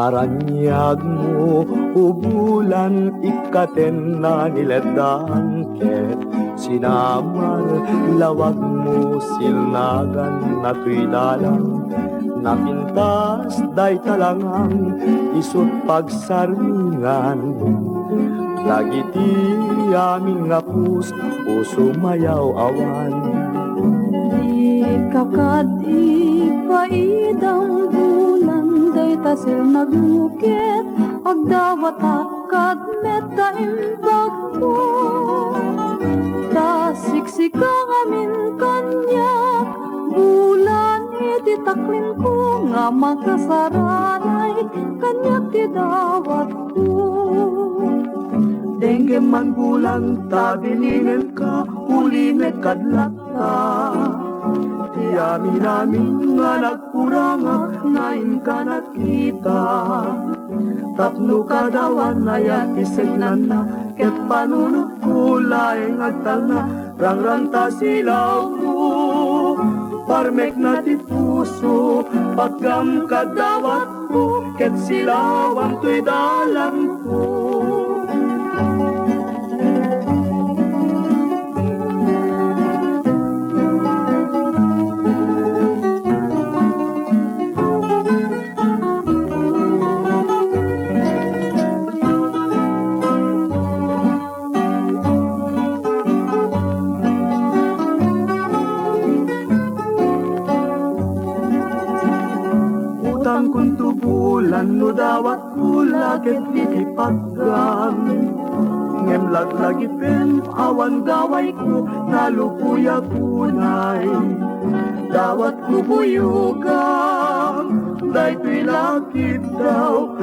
Aranyag mo ubulan ikaten na niledang ket sinamar lawag mo silnagan na tuy dalang napintas day talangang isut pagsarmingan lagi ti aming nga puso mayaw awan Ikakadi paidang bulan day tasil nagukit agdawat akad meta imbag ko tasiksika amin kanyak bulan iti taklin ko nga magkasaranay kanyak ti dawat ko Dengge man bulan tabilinen ka ulinet kadlat ka Ti amin nga nagkuranga ngayon ka nakita Tapno kadawan na yan isegnan na ket panunod kulay ngagtal na rangranta silaw ko Parmek na ti puso pagkam kadawat ko ket silawan to'y dalang ko Utang kung tubulan no dawat kula ket titipagam ngem laglagi pen awan gaway ko nalupuya kunay dawat ko buyugang day tuy lakit daw